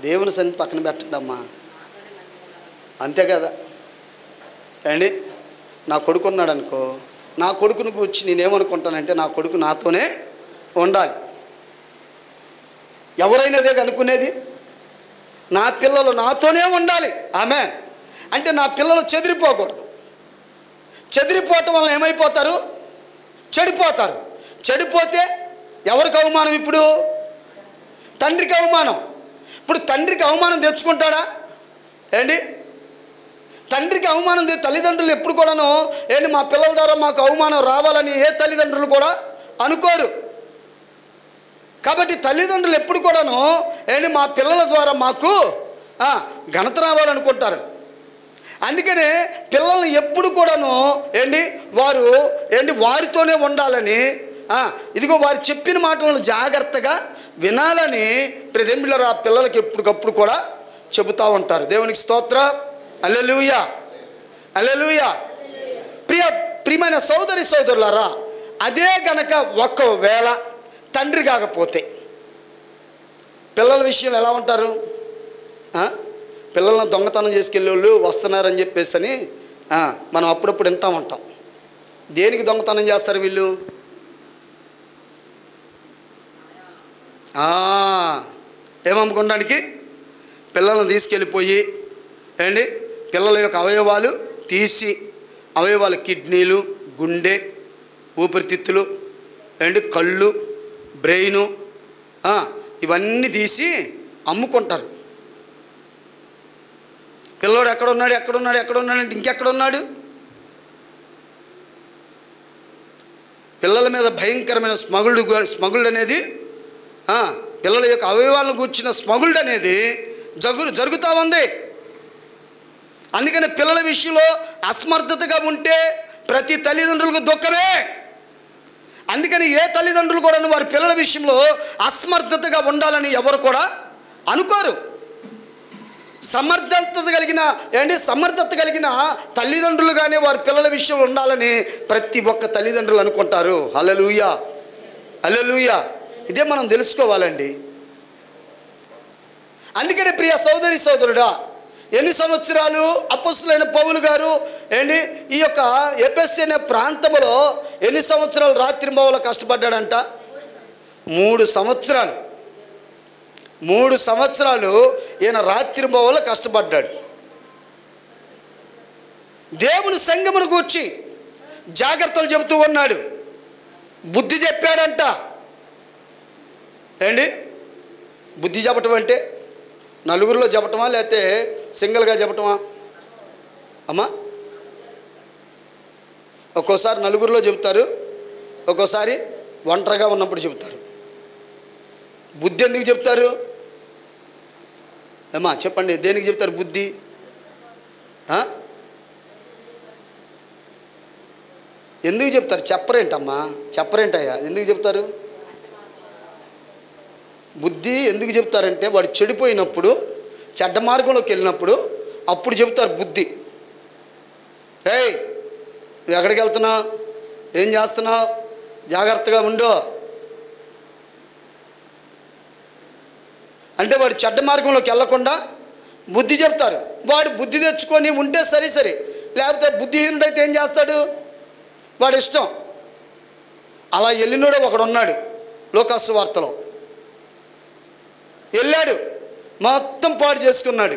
దేవుని సన్ని పక్కన పెట్టండి అమ్మా, అంతే కదా అండి. నా కొడుకు ఉన్నాడు అనుకో, నా కొడుకుని కూర్చి నేనేమనుకుంటానంటే నా కొడుకు నాతోనే ఉండాలి. ఎవరైనా అదే అనుకునేది, నా పిల్లలు నాతోనే ఉండాలి. ఆమేన్. అంటే నా పిల్లలు చెదిరిపోకూడదు. చెదిరిపోవటం వల్ల ఏమైపోతారు? చెడిపోతారు. చెడిపోతే ఎవరికి అవమానం? ఇప్పుడు తండ్రికి అవమానం. ఇప్పుడు తండ్రికి అవమానం తెచ్చుకుంటాడా ఏంటి? తండ్రికి అవమానం తల్లిదండ్రులు ఎప్పుడు కూడాను ఏంటి మా పిల్లల ద్వారా మాకు అవమానం రావాలని ఏ తల్లిదండ్రులు కూడా అనుకోరు. కాబట్టి తల్లిదండ్రులు ఎప్పుడు కూడాను ఏంటి మా పిల్లల ద్వారా మాకు ఘనత రావాలనుకుంటారు. అందుకనే పిల్లల్ని ఎప్పుడు కూడాను ఏంటి వారు ఏంటి వారితోనే ఉండాలని, ఇదిగో వారు చెప్పిన మాటలను జాగ్రత్తగా వినాలని ప్రతిమిళ్ళరు ఆ పిల్లలకి ఎప్పటికప్పుడు కూడా చెబుతూ ఉంటారు. దేవునికి స్తోత్రం. హల్లెలూయా, హల్లెలూయా. ప్రియమైన సోదరి సోదరులారా, అదే గనక ఒకవేళ తండ్రి కాకపోతే పిల్లల విషయంలో ఎలా ఉంటారు? పిల్లలను దొంగతనం చేసుకెళ్ళే వాళ్ళు వస్తున్నారని చెప్పేసి అని మనం అప్పుడప్పుడు వింటూ ఉంటాం. దేనికి దొంగతనం చేస్తారు వీళ్ళు? ఏమమ్ముకోవడానికి? పిల్లలను తీసుకెళ్ళిపోయి ఏంటి పిల్లల యొక్క అవయవాలు తీసి, అవయవాలు కిడ్నీలు, గుండె, ఊపిరితిత్తులు ఏంటి కళ్ళు, బ్రెయిను ఇవన్నీ తీసి అమ్ముకుంటారు. పిల్లోడు ఎక్కడున్నాడు ఎక్కడున్నాడు ఎక్కడున్నాడు అంటే ఇంకెక్కడున్నాడు? పిల్లల మీద భయంకరమైన స్మగుల్డ్ అనేది, పిల్లల యొక్క అవయవాలను కూర్చిన స్మగుల్డ్ అనేది జరుగుతూ ఉంది. అందుకని పిల్లల విషయంలో అసమర్థతగా ఉంటే ప్రతి తల్లిదండ్రులకు దుఃఖమే. అందుకని ఏ తల్లిదండ్రులు కూడా వారి పిల్లల విషయంలో అసమర్థతగా ఉండాలని ఎవరు కూడా అనుకోరు. సమర్థత కలిగిన తల్లిదండ్రులుగానే వారి పిల్లల విషయంలో ఉండాలని ప్రతి ఒక్క తల్లిదండ్రులు అనుకుంటారు. హల్లెలూయా, హల్లెలూయా. ఇదే మనం తెలుసుకోవాలండి. అందుకని ప్రియ సోదరి సోదరుడా, ఎన్ని సంవత్సరాలు అపొస్తలుడైన పౌలు గారు ఈ యొక్క ఎఫెసు అనే ప్రాంతంలో ఎన్ని సంవత్సరాలు రాత్రింబవళ్ళు కష్టపడ్డాడంట? 3 సంవత్సరాలు. 3 సంవత్సరాలు ఈయన రాత్రింబవళ్ళు కష్టపడ్డాడు. దేవుని సంఘమును గూర్చి జాగ్రత్తలు చెబుతూ ఉన్నాడు. బుద్ధి చెప్పాడంట. బుద్ధి చెప్పటం అంటే నలుగురిలో చెప్పటమా లేకపోతే సింగిల్గా చెప్పటమా అమ్మా? ఒక్కోసారి నలుగురిలో చెబుతారు, ఒక్కోసారి ఒంటరిగా ఉన్నప్పుడు చెబుతారు. బుద్ధి ఎందుకు చెప్తారు అమ్మా? చెప్పండి, దేనికి చెప్తారు బుద్ధి? ఎందుకు చెప్తారు? చెప్పరేంటమ్మా? చెప్పరేంటయ్యా? ఎందుకు చెప్తారు బుద్ధి? ఎందుకు చెప్తారంటే వాడు చెడిపోయినప్పుడు, చెడ్డ మార్గంలోకి వెళ్ళినప్పుడు అప్పుడు చెప్తారు బుద్ధి. నువ్వు ఎక్కడికి వెళ్తున్నావు, ఏం చేస్తున్నావు, జాగ్రత్తగా ఉండు అంటే వాడు చెడ్డ మార్గంలోకి వెళ్ళకుండా బుద్ధి చెప్తారు. వాడు బుద్ధి తెచ్చుకొని ఉంటే సరే, లేకపోతే బుద్ధిహీనుడైతే ఏం చేస్తాడు? వాడు ఇష్టం. అలా వెళ్ళినోడే ఒకడున్నాడు. లోకాసు వార్తలో వెళ్ళాడు, మొత్తం పాడు చేసుకున్నాడు.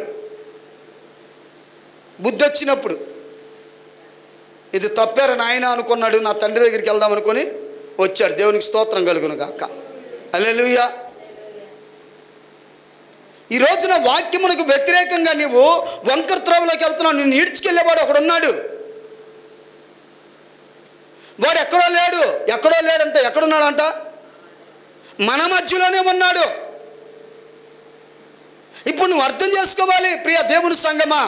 బుద్ధి వచ్చినప్పుడు ఇది తప్పారు నాయన అనుకున్నాడు. నా తండ్రి దగ్గరికి వెళ్దాం అనుకొని వచ్చాడు. దేవునికి స్తోత్రం కలుగును గాక. హల్లెలూయా. ఈ రోజున వాక్యమునకు వ్యతిరేకంగా నీవు వంకర త్రోవలోకి వెళ్తున్నావు. నిన్ను ఈడ్చుకెళ్ళేవాడు ఒకడున్నాడు. వాడు ఎక్కడో లేడంట. ఎక్కడున్నాడంట? మన మధ్యలోనే ఉన్నాడు. ఇప్పుడు నువ్వు అర్థం చేసుకోవాలి ప్రియ దేవుని సంగమా.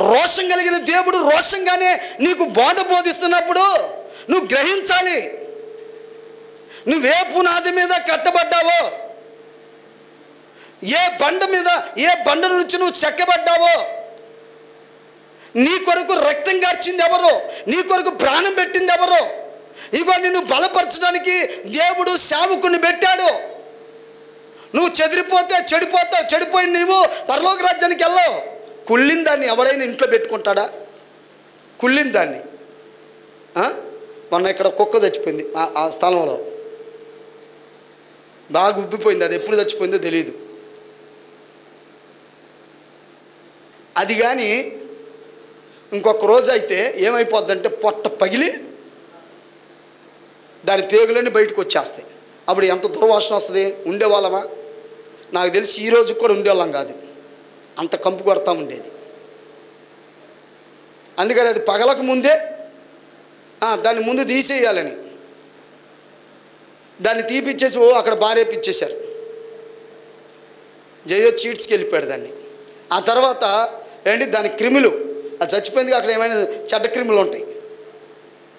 రోషం కలిగిన దేవుడు రోషంగానే నీకు బోధిస్తున్నప్పుడు నువ్వు గ్రహించాలి. నువ్వే పునాది మీద కట్టబడ్డావో, ఏ బండ నుంచి నువ్వు చెక్కబడ్డావో, నీ కొరకు రక్తం కార్చింది ఎవరో, నీ కొరకు ప్రాణం పెట్టింది ఎవరో, ఇగో నిన్ను బలపరచడానికి దేవుడు సేవకుని పెట్టాడు. నువ్వు చెదిరిపోతే చెడిపోతావు. చెడిపోయి నీవు పరలోక రాజ్యానికి వెళ్ళవు. కుళ్ళిన దాన్ని ఎవడైనా ఇంట్లో పెట్టుకుంటాడా? కుళ్ళిన దాన్ని. మొన్న ఇక్కడ కుక్క చచ్చిపోయింది ఆ స్థలంలో, బాగా ఉబ్బిపోయింది. అది ఎప్పుడు చచ్చిపోయిందో తెలియదు. అది కానీ ఇంకొక రోజు అయితే ఏమైపోద్దంటే పొట్ట పగిలి దాని పేగులన్నీ బయటకు వచ్చేస్తాయి. అప్పుడు ఎంత దుర్వాసన వస్తుంది. ఉండేవాళ్ళమా? నాకు తెలిసి ఈ రోజు కూడా ఉండేవాళ్ళం కాదు, అంత కంపు కొడతా ఉండేది. అందుకని అది పగలకు ముందే దాన్ని ముందు తీసేయాలని దాన్ని తీపిచ్చేసి అక్కడ బారేపిచ్చేశారు. జయో చీడ్స్కి వెళ్ళిపోయాడు దాన్ని. ఆ తర్వాత దాని క్రిములు, అది చచ్చిపోయింది. అక్కడ ఏమైనా చెడ్డ క్రిములు ఉంటాయి.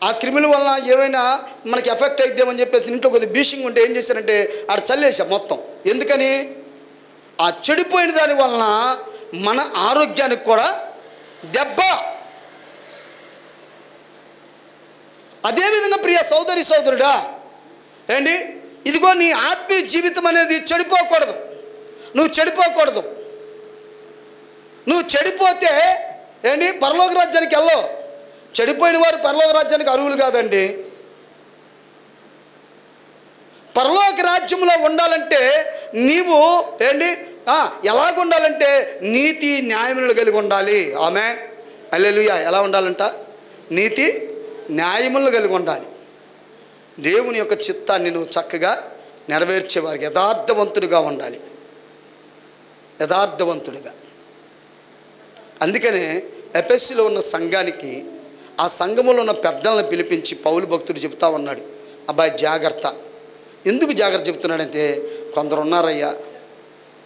ఆ క్రిముల వలన ఏమైనా మనకి ఎఫెక్ట్ అయిద్దామని చెప్పేసి ఇంట్లో కొద్దిగా బీషింగ్ ఉంటే ఏం చేశారంటే ఆడ చల్లేసా మొత్తం. ఎందుకని? ఆ చెడిపోయిన దాని వలన మన ఆరోగ్యానికి కూడా దెబ్బ. అదేవిధంగా ప్రియ సోదరి సోదరుడా, ఇదిగో నీ ఆత్మీయ జీవితం అనేది చెడిపోకూడదు. నువ్వు చెడిపోకూడదు. నువ్వు చెడిపోతే పరలోక రాజ్యానికి వెళ్ళవు. చెడిపోయిన వారు పరలోక రాజ్యానికి అర్హులు కాదండి. పరలోక రాజ్యంలో ఉండాలంటే నీవు ఎలాగుండాలంటే నీతి న్యాయములు కలిగి ఉండాలి. ఆమేన్, హల్లెలూయా. ఎలా ఉండాలంట? నీతి న్యాయములు కలిగి ఉండాలి. దేవుని యొక్క చిత్తాన్ని నువ్వు చక్కగా నెరవేర్చేవారికి యథార్థవంతుడిగా ఉండాలి. యథార్థవంతుడిగా. అందుకనే ఎఫెసీలో ఉన్న సంఘానికి ఆ సంఘములో ఉన్న పెద్దలను పిలిపించి పౌలు భక్తుడు చెబుతా ఉన్నాడు, అబ్బాయి జాగ్రత్త. ఎందుకు జాగ్రత్త చెప్తున్నాడంటే, కొందరు ఉన్నారయ్యా,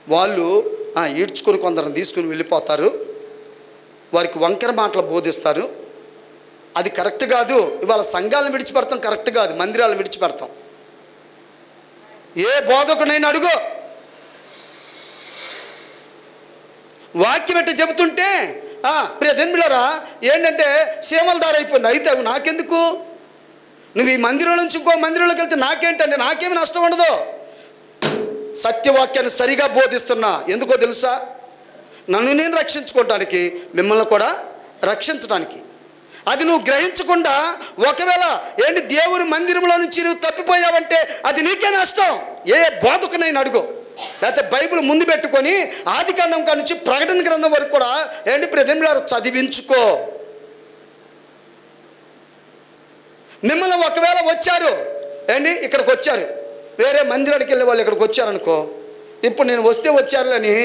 వాళ్ళు ఈడ్చుకొని కొందరిని తీసుకుని వెళ్ళిపోతారు. వారికి వంకర మాటలు బోధిస్తారు. అది కరెక్ట్ కాదు. ఇవాళ సంఘాలను విడిచిపెడతాం కరెక్ట్ కాదు, మందిరాలను విడిచిపెడతాం. ఏ బోధకునైనా అడుగు, వాక్యం ఎట్ట చెబుతుంటే ప్రియ జన్మిలరా ఏంటంటే సీమల దారి అయిపోయింది. అయితే అవి నాకెందుకు? నువ్వు ఈ మందిరం నుంచి ఇంకో మందిరంలోకి వెళ్తే నాకేంటండి? నాకేమి నష్టం ఉండదు. సత్యవాక్యాన్ని సరిగా బోధిస్తున్నా. ఎందుకో తెలుసా? నన్ను నేను రక్షించుకోవటానికి, మిమ్మల్ని కూడా రక్షించడానికి. అది నువ్వు గ్రహించకుండా ఒకవేళ దేవుని మందిరంలో నుంచి నువ్వు తప్పిపోయావంటే అది నీకే నష్టం. ఏ బోధకునైనా అడుగు, లేకపోతే బైబిల్ ముందు పెట్టుకొని ఆదికాండం కాడ నుంచి ప్రకటన గ్రంథం వరకు కూడా ప్రజలు చదివించుకో. మిమ్మల్ని ఒకవేళ వచ్చారు ఇక్కడికి వచ్చారు, వేరే మందిరానికి వెళ్ళే వాళ్ళు ఇక్కడికి వచ్చారనుకో, ఇప్పుడు నేను వస్తే వచ్చారులని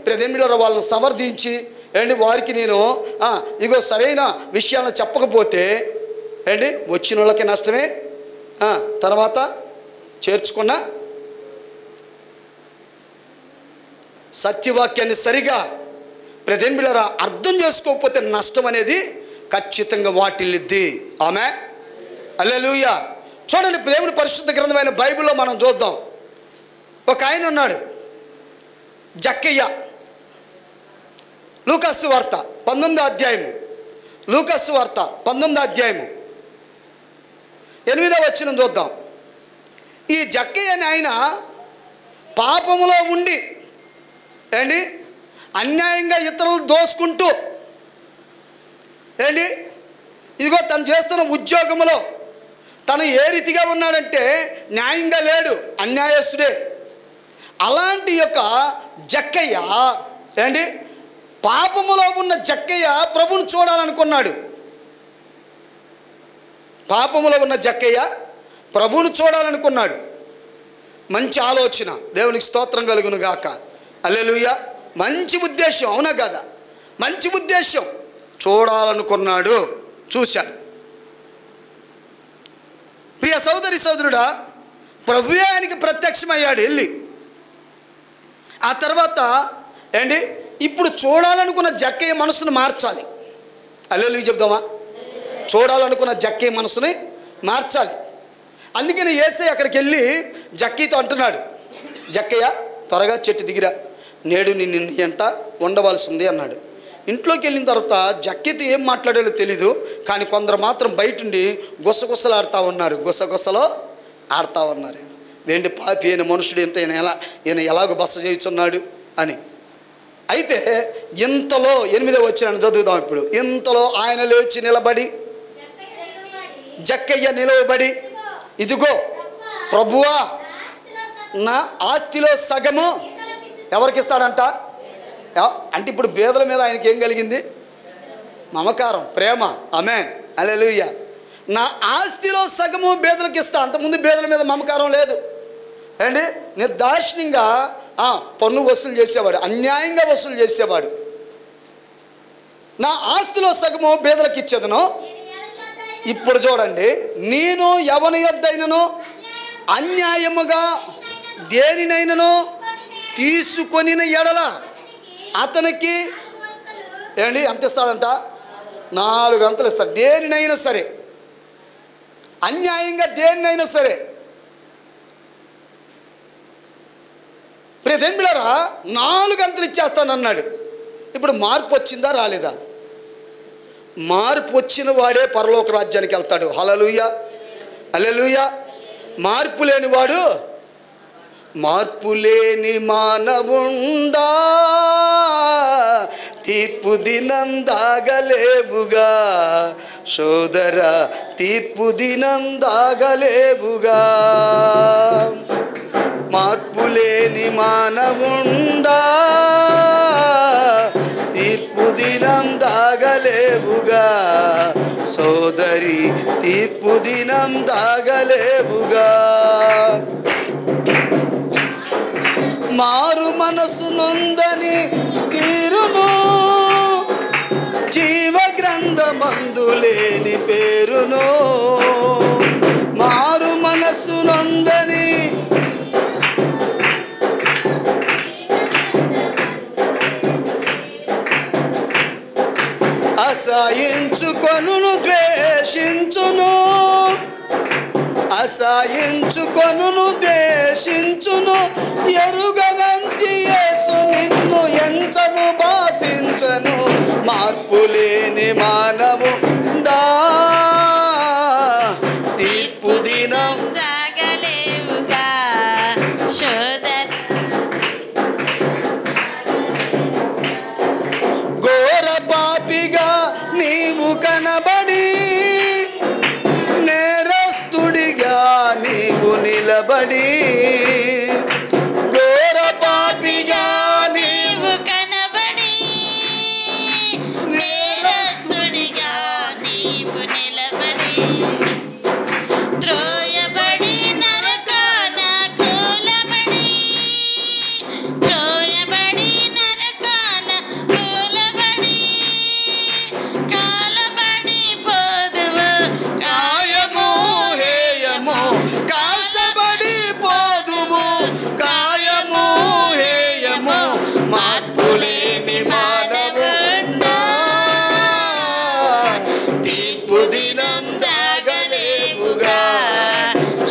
ప్రజలు వాళ్ళని సమర్థించి వారికి నేను ఇగో సరైన విషయాలను చెప్పకపోతే వచ్చిన వాళ్ళకి నష్టమే. తర్వాత చేర్చుకున్న సత్యవాక్యాన్ని సరిగా ప్రజెంట్ అర్థం చేసుకోకపోతే నష్టం అనేది ఖచ్చితంగా వాటిల్లిద్ది. ఆమె హల్లెలూయా. చూడండి, దేవుని పరిశుద్ధ గ్రంథమైన బైబిల్లో మనం చూద్దాం. ఒక ఆయన ఉన్నాడు, జక్కయ్య. లూకాసు వార్త 19వ అధ్యాయము, లూకాసు వార్త 19వ అధ్యాయము 8వ వచనం చూద్దాం. ఈ జక్కయ్య అని ఆయన పాపములో ఉండి అన్యాయంగా ఇతరులు దోసుకుంటూ ఇదిగో తను చేస్తున్న ఉద్యోగంలో తను ఏ రీతిగా ఉన్నాడంటే న్యాయంగా లేడు, అన్యాయస్తుడే. అలాంటి యొక్క జక్కయ్య పాపములో ఉన్న జక్కయ్య ప్రభువును చూడాలనుకున్నాడు. పాపములో ఉన్న జక్కయ్య ప్రభువును చూడాలనుకున్నాడు. మంచి ఆలోచన, దేవునికి స్తోత్రం కలుగును గాక. హల్లెలూయా. మంచి ఉద్దేశం, అవునా కదా? మంచి ఉద్దేశం. చూడాలనుకున్నాడు, చూశాడు. ప్రియ సోదరి సోదరుడా, ప్రభువే ఆయనకి ప్రత్యక్షమయ్యాడు వెళ్ళి. ఆ తర్వాత ఇప్పుడు చూడాలనుకున్న జక్కయ్య మనసును మార్చాలి. హల్లెలూయా చెప్దామా? చూడాలనుకున్న జక్కయ్య మనసుని మార్చాలి. అందుకని యేసయ్య అక్కడికి వెళ్ళి జక్కయ్యతో అంటున్నాడు, జక్కయ్య త్వరగా చెట్టు దిగిరా, నేడు నిన్ను ఎంట ఉండవలసింది అన్నాడు. ఇంట్లోకి వెళ్ళిన తర్వాత జక్కయ్యతో ఏం మాట్లాడాలో తెలీదు, కానీ కొందరు మాత్రం బయట ఉండి గుసగుసలు ఆడుతూ ఉన్నారు. గుసగుసలో ఆడుతూ ఉన్నారు. ఏంటి పాపి అయిన మనుషుడు ఇంత ఈయన ఎలాగో బస చేయుచున్నాడు అని. అయితే ఇంతలో 8వ వచనాన్ని చదువుదాం ఇప్పుడు. ఇంతలో ఆయన లేచి నిలబడి, జక్కయ్య నిలవబడి, ఇదిగో ప్రభువా, నా ఆస్తిలో సగము ఎవరికి ఇస్తాడంట? అంటే ఇప్పుడు బేదల మీద ఆయనకి ఏం కలిగింది? మమకారం, ప్రేమ. ఆమేన్, హల్లెలూయా. నా ఆస్తిలో సగము బేదలకు ఇస్తా. అంతకుముందు బేదల మీద మమకారం లేదు అండి. నిర్దాక్షిణ్యంగా పన్ను వసూలు చేసేవాడు, అన్యాయంగా వసూలు చేసేవాడు. నా ఆస్తిలో సగము బేదలకు ఇచ్చేదను. ఇప్పుడు చూడండి, నేను ఎవని యొద్దైనను అన్యాయముగా దేనినైనను తీసుకొనిన ఎడల అతనికి ఏంటి ఎంత ఇస్తాడంట? 4 గంటలు ఇస్తాడు. దేనినైనా సరే, అన్యాయంగా దేనినైనా సరే. ప్రియదేవులారా, 4 గంటలు ఇచ్చేస్తానన్నాడు. ఇప్పుడు మార్పు వచ్చిందా రాలేదా? మార్పు వచ్చిన వాడే పరలోక రాజ్యానికి వెళ్తాడు. హల్లెలూయా, హల్లెలూయా. మార్పు లేనివాడు, మార్పు లేని మానవుండా తీర్పు దినం దాగలేవుగా సోదరా, తీర్పు దినం దాగలేవుగా. మార్పు లేని మానవుండా తీర్పు దినం దాగలేవుగా సోదరి, తీర్పు దినం దాగలేవుగా. మారు మనసు నొందని తీరును, జీవ గ్రంథమందు లేని పేరును. మారు మనసు నొందని అసహించుకొనును ద్వేషించును, అసహించుకొనును ద్వేషించును. ఎరుగనంతి యేసు నిన్ను ఎంచను భాషించను. మార్పు లేని మానవుడా తీర్పు దినం దాగలేవుగా సోదర. ఘోర పాపిగా నీవు కనబడి, నేరస్తుడిగా నీవు నిలబడి. ఘోర పాపిగా నీవు కనబడి, నేరస్తుడిగా నీవు నిలబడి. త్రోయబడి నరకాన కూలబడి, త్రోయబడి నరకాన కూలబడి. కాలబడి పోదువు కాయము హేయము, కాల్చబడి పోదువు కాయము హేయము. మార్పు లేని మానవుడా తీర్పు దినం దాగలేవుగా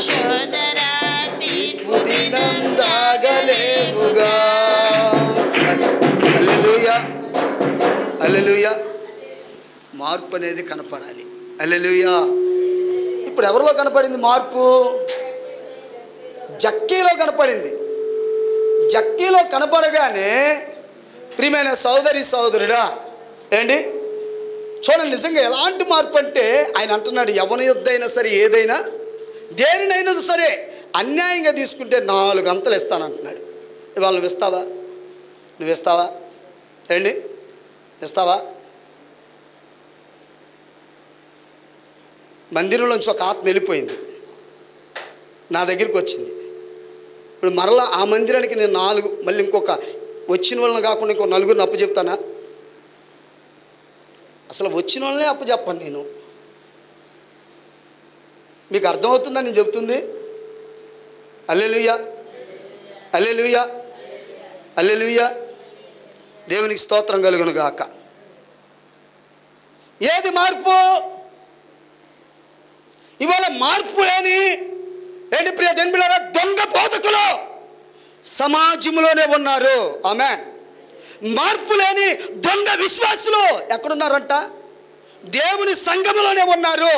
సోదరా, తీర్పు దినం దాగలేవుగా. హల్లెలూయా, హల్లెలూయా. మార్పు అనేది కనపడాలి. హల్లెలూయా. ఇప్పుడు ఎవరిలో కనపడింది మార్పు? జక్కీలో కనపడింది. జక్కీలో కనపడగానే ప్రియమైన సోదరి సోదరుడా ఏంటి చూడండి, నిజంగా ఎలాంటి మార్పు అంటే ఆయన అంటున్నాడు, ఎవరి యొద్దైనా సరే, ఏదైనా దేనినైనా సరే అన్యాయంగా తీసుకుంటే 4 గంటలు ఇస్తానంటున్నాడు. ఇవాళ నువ్వు ఇస్తావా? నువ్వు ఇస్తావా? ఏంటి ఇస్తావా? మందిరంలోంచి ఒక ఆత్మ వెళ్ళిపోయింది, నా దగ్గరికి వచ్చింది. ఇప్పుడు మరలా ఆ మందిరానికి నేను 4 మళ్ళీ ఇంకొక వచ్చిన వాళ్ళని కాకుండా ఇంకో 4 అప్పు చెప్తానా? అసలు వచ్చిన వాళ్ళనే అప్పు చెప్పను నేను. మీకు అర్థమవుతుందా నేను చెప్తుంది? హల్లెలూయా, హల్లెలూయా, హల్లెలూయా. దేవునికి స్తోత్రం కలుగును గాక. ఏది మార్పు? ఇవాళ మార్పు లేని ఏంటి ప్రియ దేవులారా, దొంగ బోధకులు సమాజంలోనే ఉన్నారు. ఆమేన్. మార్పు లేని దొంగ విశ్వాసులు ఎక్కడున్నారంట? దేవుని సంఘములోనే ఉన్నారు.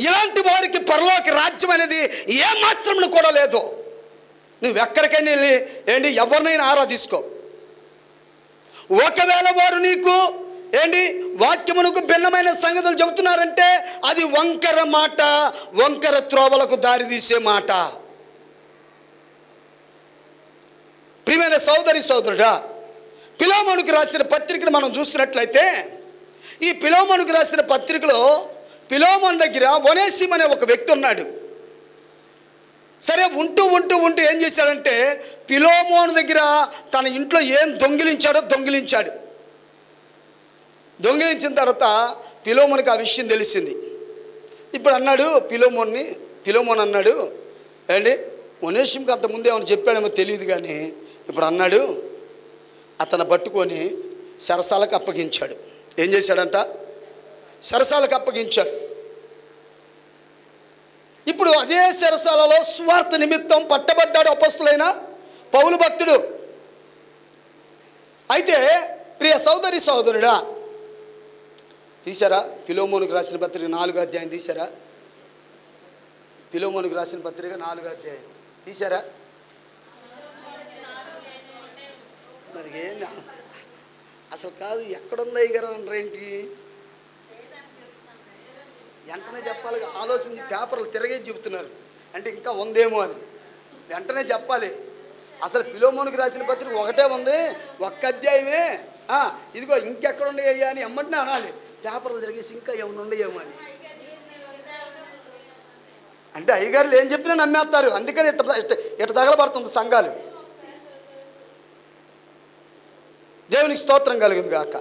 ఇలాంటి వారికి పరలోక రాజ్యం అనేది ఏమాత్రం కూడా లేదు. నువ్వు ఎక్కడికైనా వెళ్ళి ఎవరినైనా ఆరాధించుకో. ఒకవేళ వారు నీకు వాక్యమునకు భిన్నమైన సంగతులు చెబుతున్నారంటే అది వంకర మాట, వంకర త్రోవలకు దారితీసే మాట. ప్రియమైన సోదరి సోదరుడా, పిలోమోనుకు రాసిన పత్రికను మనం చూసినట్లయితే ఈ పిలోమోనుకు రాసిన పత్రికలో పిలోమోను దగ్గర ఒనేసిము అనే ఒక వ్యక్తి ఉన్నాడు. సరే, ఉంటూ ఏం చేశాడంటే పిలోమోను దగ్గర తన ఇంట్లో ఏం దొంగిలించాడు. దొంగిలించిన తర్వాత పిలోమోనుకి ఆ విషయం తెలిసింది. ఇప్పుడు అన్నాడు పిలోమోను అన్నాడు, ఒనేసిముకి అంతకుముందు ఏమైనా చెప్పాడేమో తెలియదు, కానీ ఇప్పుడు అన్నాడు అతను పట్టుకొని చెరసాలకు అప్పగించాడు. ఏం చేశాడంట? చెరసాలకు అప్పగించాడు. ఇప్పుడు అదే చెరసాలలో సువార్త నిమిత్తం పట్టబడ్డాడు అపొస్తలుడైన పౌలు భక్తుడు. అయితే ప్రియ సోదరి సోదరుడా, తీశారా పిలోమోనుకు రాసిన పత్రిక 4వ అధ్యాయం తీశారా? పిలోమోనుకు రాసిన పత్రిక 4వ అధ్యాయం తీశారా? మరి అసలు కాదు, ఎక్కడుంది అయ్యగారు అంటారేంటి? వెంటనే చెప్పాలి, ఆలోచన పేపర్లు తిరగే చెబుతున్నారు అంటే ఇంకా ఉందేమో అని. వెంటనే చెప్పాలి. అసలు పిలోమోనుకు రాసిన పత్రిక ఒకటే ఉంది, ఒక్క అధ్యాయమే. ఇదిగో ఇంకెక్కడ ఉండేయ్యా అని ఎమ్మటినే అనాలి. పేపర్లు తిరిగేసి ఇంకా ఏమైనా ఉండేమో అని. అంటే అయ్యగారులు ఏం చెప్పినా నమ్మేస్తారు. అందుకని ఇట్ట తగలబడుతుంది సంఘాలు. దేవునికి స్తోత్రం కలుగును గాక.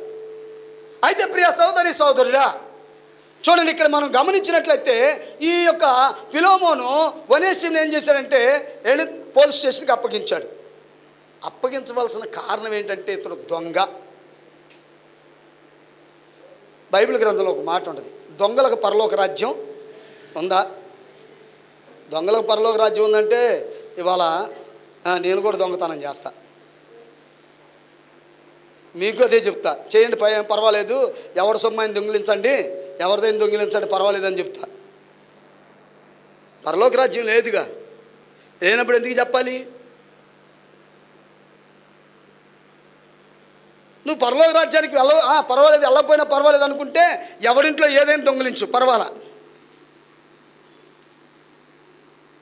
అయితే ప్రియ సోదరి సోదరుడా, చూడండి, ఇక్కడ మనం గమనించినట్లయితే ఈ యొక్క పిలోమోను ఒనేసిమును ఏం చేశాడంటే పోలీస్ స్టేషన్కి అప్పగించాడు. అప్పగించవలసిన కారణం ఏంటంటే ఇతడు దొంగ. బైబిల్ గ్రంథంలో ఒక మాట ఉంటుంది, దొంగలకు పరలోక రాజ్యం ఉందా? దొంగలకు పరలోక రాజ్యం ఉందంటే ఇవాళ నేను కూడా దొంగతనం చేస్తా. మీకు అదే చెప్తా, చేయండి పర్వాలేదు, ఎవరి సొమ్మాయిని దొంగిలించండి, ఎవరిదైనా దొంగిలించండి పర్వాలేదని చెప్తా. పరలోక రాజ్యం లేదుగా, లేనప్పుడు ఎందుకు చెప్పాలి? నువ్వు పరలోక రాజ్యానికి పర్వాలేదు, వెళ్ళకపోయినా పర్వాలేదు అనుకుంటే ఎవరింట్లో ఏదైనా దొంగిలించు, పర్వాలా.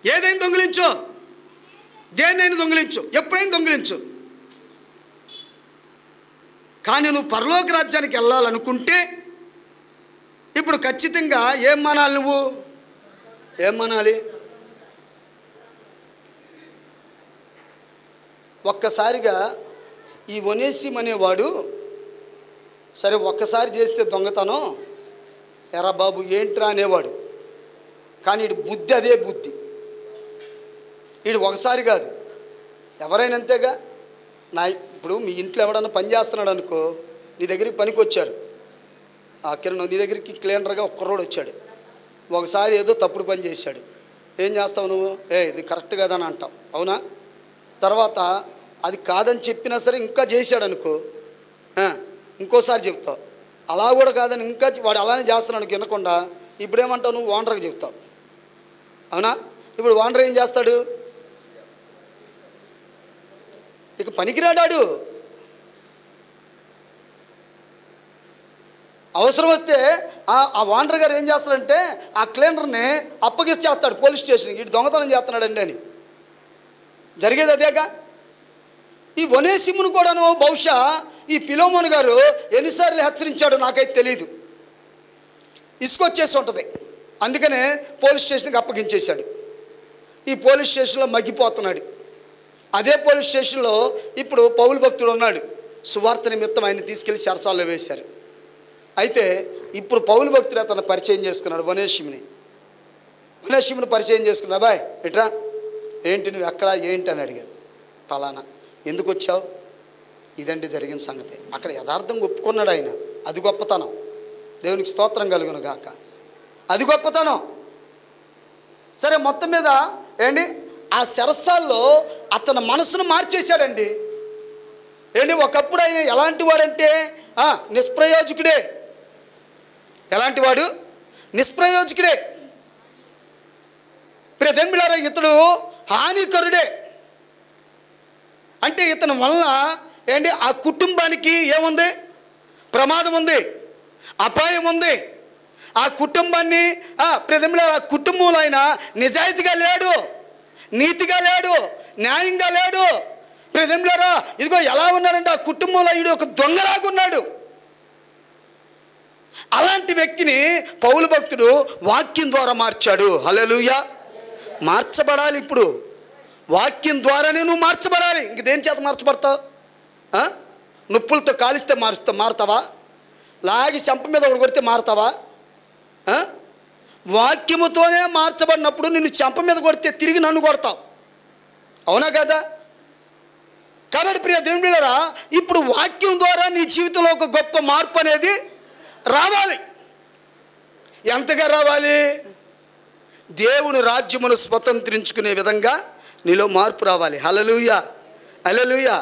ఏదైనా దొంగిలించు, దేన్నైనా దొంగిలించు, ఎప్పుడైనా దొంగిలించు. కానీ నువ్వు పరలోక రాజ్యానికి వెళ్ళాలనుకుంటే ఇప్పుడు ఖచ్చితంగా ఏం మానాలి? నువ్వు ఏం మానాలి? ఒక్కసారిగా ఈ ఒనేసిము అనేవాడు సరే ఒక్కసారి చేస్తే దొంగతనం ఎరా బాబు ఏంట్రా అనేవాడు. కానీ వీడి బుద్ధి అదే బుద్ధి. వీడు ఒకసారి కాదు, ఎవరైనా అంతేగా. ఇప్పుడు మీ ఇంట్లో ఎవడన్నా పని చేస్తున్నాడు అనుకో, నీ దగ్గరికి పనికి వచ్చారు, కిరణ్ నీ దగ్గరికి క్లీనర్గా ఒక్కరోడు వచ్చాడు, ఒకసారి ఏదో తప్పుడు పని చేశాడు. ఏం చేస్తావు నువ్వు? ఇది కరెక్ట్ కాదని అంటావు, అవునా? తర్వాత అది కాదని చెప్పినా సరే ఇంకా చేశాడు అనుకో, ఇంకోసారి చెప్తావు. అలా కూడా కాదని ఇంకా వాడు అలానే చేస్తున్నాడు వినకుండా ఇప్పుడేమంటావు? నువ్వు ఓనర్కి చెప్తావు, అవునా? ఇప్పుడు ఓనర్ ఏం చేస్తాడు? ఇక పనికిరాడాడు. అవసరం వస్తే ఆ ఓనర్ గారు ఏం చేస్తారంటే ఆ క్లీనర్ని అప్పగిచ్చేస్తాడు పోలీస్ స్టేషన్కి, ఇటు దొంగతనం చేస్తున్నాడండి అని. జరిగేది అదేగా. ఈ ఒనేసిమును కూడాను బహుశా ఈ పిలోమోను గారు ఎన్నిసార్లు హెచ్చరించాడో నాకైతే తెలియదు. ఇసుకొచ్చేసి ఉంటుంది, అందుకనే పోలీస్ స్టేషన్కి అప్పగించేశాడు. ఈ పోలీస్ స్టేషన్లో మగ్గిపోతున్నాడు. అదే పోలీస్ స్టేషన్లో ఇప్పుడు పౌలు భక్తుడు ఉన్నాడు. సువార్త నిమిత్తం ఆయన తీసుకెళ్లి చెరసాల్లో వేశారు. అయితే ఇప్పుడు పౌలు భక్తుడు అతను పరిచయం చేసుకున్నాడు, ఒనేసిముని పరిచయం చేసుకున్నా. బాయ్ ఎట్రా, ఏంటి నువ్వు ఎక్కడ ఏంటి అని అడిగాడు. ఫలానా. ఎందుకు వచ్చావు? ఇదంటే జరిగిన సంగతి. అక్కడ యథార్థంగా ఒప్పుకున్నాడు ఆయన. అది గొప్పతనం. దేవునికి స్తోత్రం కలుగును గాక. అది గొప్పతనం. సరే, మొత్తం మీద ఆ చెరసాల్లో అతని మనసును మార్చేశాడండి. ఒకప్పుడు ఆయన ఎలాంటి వాడంటే నిష్ప్రయోజకుడే. ఎలాంటి వాడు? నిష్ప్రయోజకుడే. ప్రియదేవుని బిడ్డలారా, ఇతడు హానికరుడే. అంటే ఇతని వలన ఏంటి ఆ కుటుంబానికి ఏముంది? ప్రమాదం ఉంది, అపాయం ఉంది. ఆ కుటుంబాన్ని ప్రియదేవుని బిడ్డలారా, ఆ కుటుంబంలో ఆయన నిజాయితీగా లేడు, నీతిగా లేడు, న్యాయంగా లేడు. ప్రియదేవుని బిడ్డలారా, ఇదిగో ఎలా ఉన్నాడంటే ఆ కుటుంబంలో ఈడు ఒక దొంగలాగా ఉన్నాడు. అలాంటి వ్యక్తిని పౌలు భక్తుడు వాక్యం ద్వారా మార్చాడు. హల్లెలూయా. మార్చబడాలి. ఇప్పుడు వాక్యం ద్వారానే నువ్వు మార్చబడాలి. ఇంక దేని చేత మార్చబడతావు? నొప్పులతో కాలిస్తే మారుతావా? లాగి చెంప మీద ఒకటి కొడితే మారుతావా? వాక్యముతోనే మార్చబడినప్పుడు నిన్ను చెంప మీద కొడితే తిరిగి నన్ను కొడతావు. అవునా కదా? కాబట్టి ప్రియ దేవుని బిడ్డలారా, ఇప్పుడు వాక్యం ద్వారా నీ జీవితంలో ఒక గొప్ప మార్పు అనేది రావాలి. ఎంతగా రావాలి? దేవుని రాజ్యమును స్వతంత్రించుకునే విధంగా నీలో మార్పు రావాలి. హల్లెలూయా, హల్లెలూయా.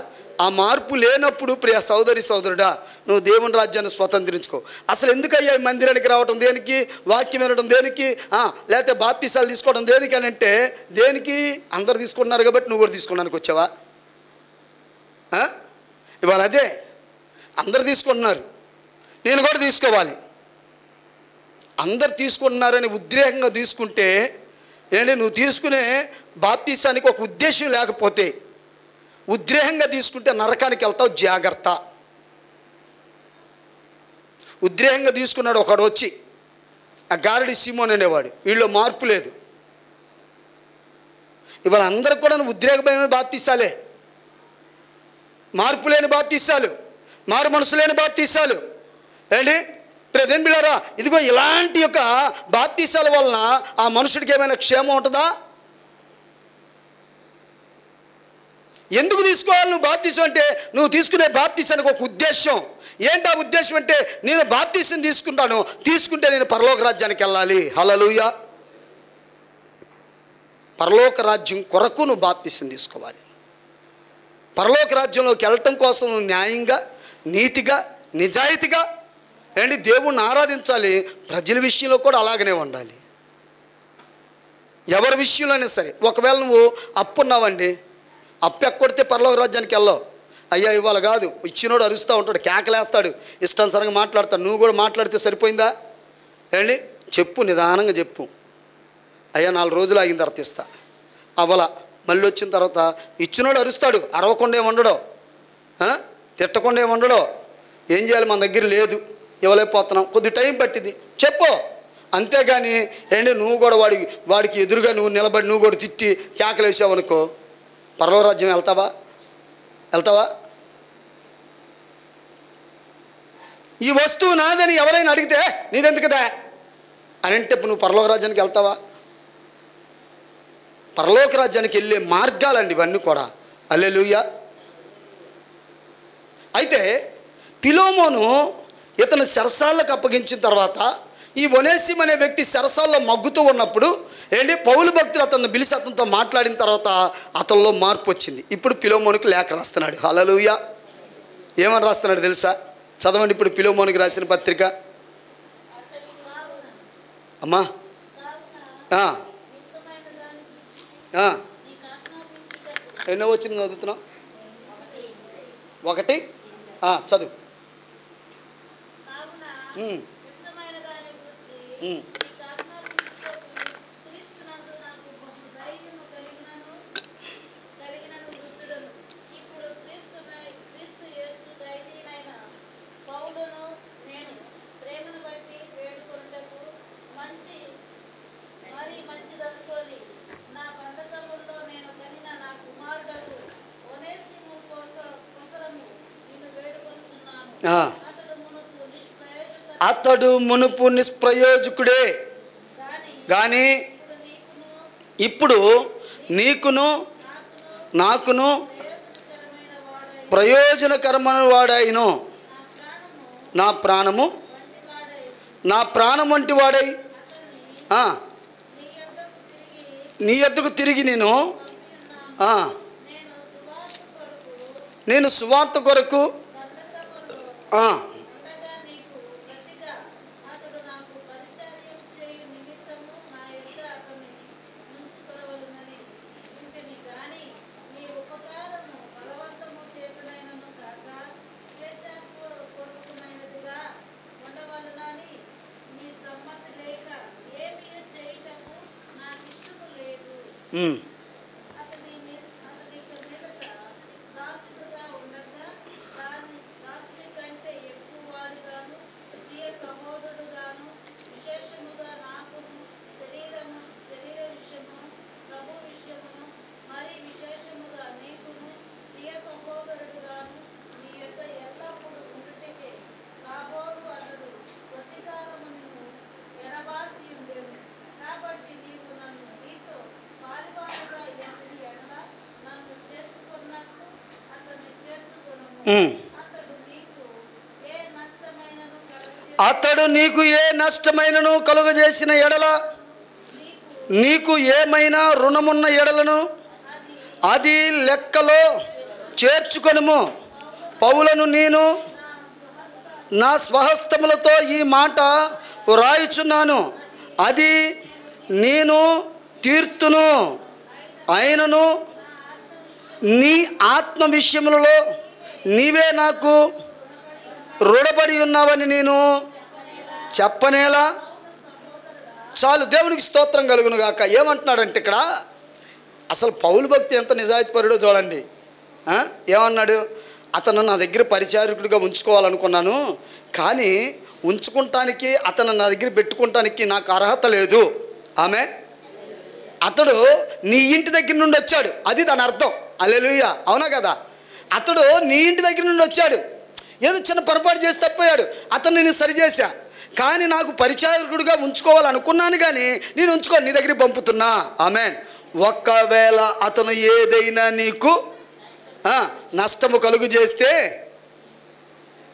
ఆ మార్పు లేనప్పుడు ప్రియ సోదరి సోదరుడా, నువ్వు దేవుని రాజ్యాన్ని స్వతంత్రించుకో. అసలు ఎందుకయ్యా ఈ మందిరానికి రావడం దేనికి? వాక్యం వినడం దేనికి? లేకపోతే బాప్తిసాలు తీసుకోవడం దేనికి అని అంటే, దేనికి? అందరు తీసుకుంటున్నారు కాబట్టి నువ్వు కూడా తీసుకోవడానికి వచ్చావా? ఇవాళ అదే, అందరు తీసుకుంటున్నారు, నేను కూడా తీసుకోవాలి. అందరు తీసుకుంటున్నారని ఉద్రేకంగా తీసుకుంటే ఏంటి? నువ్వు తీసుకునే బాప్తిసానికి ఒక ఉద్దేశం లేకపోతే, ఉద్రేకంగా తీసుకుంటే నరకానికి వెళ్తావు. జాగ్రత్త. ఉద్రేకంగా తీసుకున్నాడు ఒకడు వచ్చి, ఆ గారడి సీమోన్ అనేవాడు. వీళ్ళు మార్పు లేదు. ఇవాళ అందరికి కూడా ఉద్రేకమైన బాప్తిసాలే, మార్పు లేని బాప్తిసాలు, మారు మనసు లేని బాప్తిసాలు. ఏంటి ప్రియదేవుని బిడ్డలారా, ఇదిగో ఇలాంటి యొక్క బాప్తిసాల వలన ఆ మనుషుడికి ఏమైనా క్షేమం ఉంటుందా? ఎందుకు తీసుకోవాలి నువ్వు బాప్తిసం అంటే? నువ్వు తీసుకునే బాప్తిసానికి ఒక ఉద్దేశం. ఏంటి ఆ ఉద్దేశం అంటే, నేను బాప్తిసం తీసుకుంటాను, తీసుకుంటే నేను పరలోక రాజ్యానికి వెళ్ళాలి. హల్లెలూయా. పరలోక రాజ్యం కొరకు నువ్వు బాప్తిసం తీసుకోవాలి. పరలోక రాజ్యంలోకి వెళ్ళటం కోసం నువ్వు న్యాయంగా, నీతిగా, నిజాయితీగా ఏంటి దేవుణ్ణి ఆరాధించాలి. ప్రజల విషయంలో కూడా అలాగనే ఉండాలి. ఎవరి విషయంలో అయినా సరే. ఒకవేళ నువ్వు అప్పున్నావండి, అప్పు ఎక్కొడితే పరలోక రాజ్యానికి వెళ్ళావు. అయ్యా ఇవాళ కాదు, ఇచ్చినోడు అరుస్తూ ఉంటాడు, కేకలేస్తాడు, ఇష్టానుసారంగా మాట్లాడతాడు. నువ్వు కూడా మాట్లాడితే సరిపోయిందా? ఏంటి చెప్పు, నిదానంగా చెప్పు. అయ్యా 4 రోజులు ఆగిన తర్వాత ఇస్తా. అవలా మళ్ళీ వచ్చిన తర్వాత ఇచ్చినోడు అరుస్తాడు, అరవకుండా ఏముండడో, తిట్టకుండా ఏముండడో. ఏం చేయాలి? మన దగ్గర లేదు, ఇవ్వలేకపోతున్నాం, కొద్ది టైం పట్టింది చెప్పు. అంతేగాని ఏంటి నువ్వు కూడా వాడికి ఎదురుగా నువ్వు నిలబడి నువ్వు కూడా తిట్టి కేకలు వేసావు అనుకో, పరలోక రాజ్యం వెళ్తావా? ఈ వస్తువు నాదని ఎవరైనా అడిగితే నీదెందుకుదా అని అంటే నువ్వు పరలోక రాజ్యానికి వెళ్తావా? పరలోక రాజ్యానికి వెళ్ళే మార్గాలండి ఇవన్నీ కూడా. హల్లెలూయా. అయితే పిలోమోను ఇతను చెరసాలకు అప్పగించిన తర్వాత ఈ ఒనేసిము అనే వ్యక్తి చెరసాల్లో మగ్గుతూ ఉన్నప్పుడు ఏంటి పౌలు భక్తులు అతన్ని పిలిచి అతనితో మాట్లాడిన తర్వాత అతనిలో మార్పు వచ్చింది. ఇప్పుడు పిలోమోనుకి లేఖ రాస్తున్నాడు. హల్లెలూయా. ఏమని రాస్తున్నాడు తెలుసా? చదవండి ఇప్పుడు పిలోమోనుకి రాసిన పత్రిక. అమ్మా ఎన్నో వచ్చింది చదువుతున్నావు? 1 చదువు. అతడు మునుపు నిష్ప్రయోజకుడే కానీ ఇప్పుడు నీకును నాకును ప్రయోజనకరమైన వాడాయిను. నా ప్రాణం వంటి వాడై నీ యొద్దకు తిరిగి నేను సువార్త కొరకు ఉమ్. అతడు నీకు ఏ నష్టమైనను కలుగజేసిన ఎడల నీకు ఏమైనా రుణమున్న ఎడలను అది లెక్కలో చేర్చుకొనుము. పౌలను నేను నా స్వహస్తములతో ఈ మాట వ్రాయుచున్నాను, అది నేను తీర్తును. అయినను నీ ఆత్మ విషయములలో నీవే నాకు రుణపడి ఉన్నావని నేను చెప్పనేలా. చాలు, దేవునికి స్తోత్రం కలుగును గాక. ఏమంటున్నాడంటే ఇక్కడ అసలు పౌలు భక్తి ఎంత నిజాయితీపరుడో చూడండి. ఏమన్నాడు? అతను నా దగ్గర పరిచారకుడిగా ఉంచుకోవాలనుకున్నాను, కానీ ఉంచుకుంటానికి అతను నా దగ్గర పెట్టుకుంటానికి నాకు అర్హత లేదు. ఆమె అతడు నీ ఇంటి దగ్గర నుండి వచ్చాడు, అది దాని అర్థం. హల్లెలూయా, అవునా కదా? అతడు నీ ఇంటి దగ్గర నుండి వచ్చాడు, ఏదో చిన్న పొరపాటు చేసి తప్పోయాడు, అతన్ని నేను సరిచేశా. కానీ నాకు పరిచారకుడిగా ఉంచుకోవాలనుకున్నాను, కానీ నేను ఉంచుకోను, నీ దగ్గరికి పంపుతున్నా. ఆమెన్. ఒకవేళ అతను ఏదైనా నీకు నష్టము కలుగు చేస్తే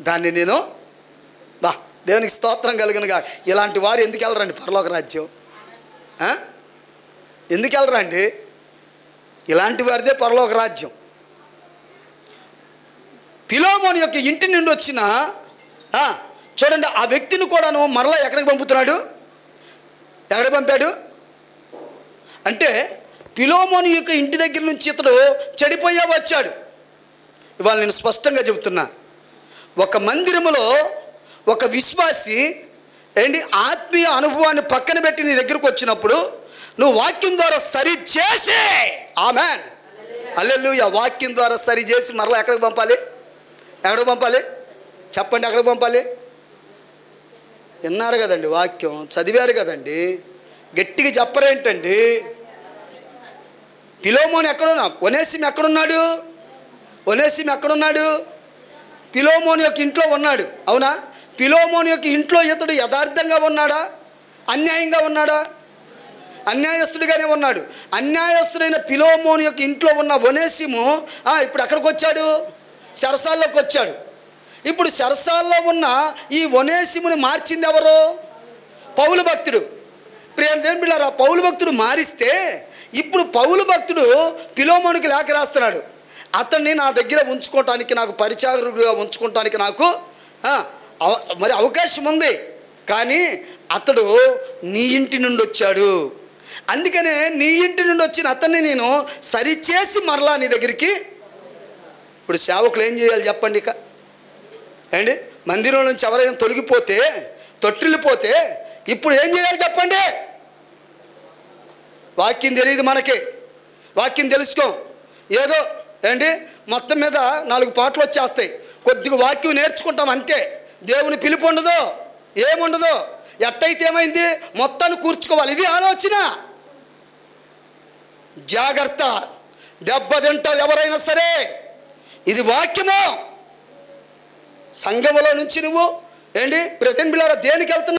దాన్ని నేను దేవునికి స్తోత్రం కలుగునుగా. ఇలాంటి వారు ఎందుకు వెళ్ళరండి పరలోక రాజ్యం? ఎందుకు వెళ్ళరండి? ఇలాంటి వారిదే పరలోక రాజ్యం. ఫిలోమోను యొక్క ఇంటి నుండి వచ్చిన చూడండి, ఆ వ్యక్తిని కూడాను మరలా ఎక్కడికి పంపుతున్నాడు? ఎక్కడికి పంపాడు అంటే ఫిలోమోను యొక్క ఇంటి దగ్గర నుంచి ఇతడు చెడిపోయా వచ్చాడు. ఇవాళ నేను స్పష్టంగా చెబుతున్నా, ఒక మందిరములో ఒక విశ్వాసి ఆత్మీయ అనుభవాన్ని పక్కన పెట్టి నీ దగ్గరకు వచ్చినప్పుడు నువ్వు వాక్యం ద్వారా సరి చేసి, ఆమేన్, హల్లెలూయా, వాక్యం ద్వారా సరి చేసి మరలా ఎక్కడికి పంపాలి? ఎక్కడికి పంపాలి చెప్పండి? ఎక్కడికి పంపాలి? విన్నారు కదండి, వాక్యం చదివారు కదండి, గట్టిగా చెప్పరేంటండి? ఫిలోమోను ఎక్కడున్నా? ఒనేసిము ఎక్కడున్నాడు? ఒనేసిము ఎక్కడున్నాడు? ఫిలోమోను యొక్క ఇంట్లో ఉన్నాడు, అవునా? ఫిలోమోను యొక్క ఇంట్లో ఇతడు యథార్థంగా ఉన్నాడా? అన్యాయంగా ఉన్నాడా? అన్యాయస్తుడిగానే ఉన్నాడు. అన్యాయస్తుడైన ఫిలోమోను యొక్క ఇంట్లో ఉన్న ఒనేసిము ఇప్పుడు ఎక్కడికి వచ్చాడు? చెరసాల్లోకి వచ్చాడు. ఇప్పుడు చెరసాల్లో ఉన్న ఈ ఒనేసిముని మార్చింది ఎవరు? పౌలు భక్తుడు. ప్రియ దేవుని బిడ్డలారా, పౌలు భక్తుడు మారిస్తే ఇప్పుడు పౌలు భక్తుడు ఫిలోమోనుకి లేఖ రాస్తున్నాడు, అతన్ని నా దగ్గర ఉంచుకోవటానికి, నాకు పరిచారకుడిగా ఉంచుకోవటానికి నాకు మరి అవకాశం ఉంది, కానీ అతడు నీ ఇంటి నుండి వచ్చాడు, అందుకనే నీ ఇంటి నుండి వచ్చిన అతన్ని నేను సరిచేసి మరలా నీ దగ్గరికి. ఇప్పుడు సేవకులు ఏం చేయాలి చెప్పండి? ఇక మందిరం నుంచి ఎవరైనా తొలగిపోతే, తొట్టిల్లిపోతే ఇప్పుడు ఏం చేయాలి చెప్పండి? వాక్యం తెలియదు మనకి, వాక్యం తెలుసుకో, ఏదో మొత్తం మీద 4 పాటలు వచ్చేస్తాయి, కొద్దిగా వాక్యం నేర్చుకుంటాం అంతే. దేవుని పిలుపు ఉండదు, ఏముండదు. ఎట్టయితే ఏమైంది, మొత్తాన్ని కూర్చుకోవాలి. ఇది ఆలోచన. జాగ్రత్త, దెబ్బతింటావు ఎవరైనా సరే. ఇది వాక్యము. సంఘములో నుంచి నువ్వు ప్రతిబిలారా దేనికి వెళ్తున్నావు?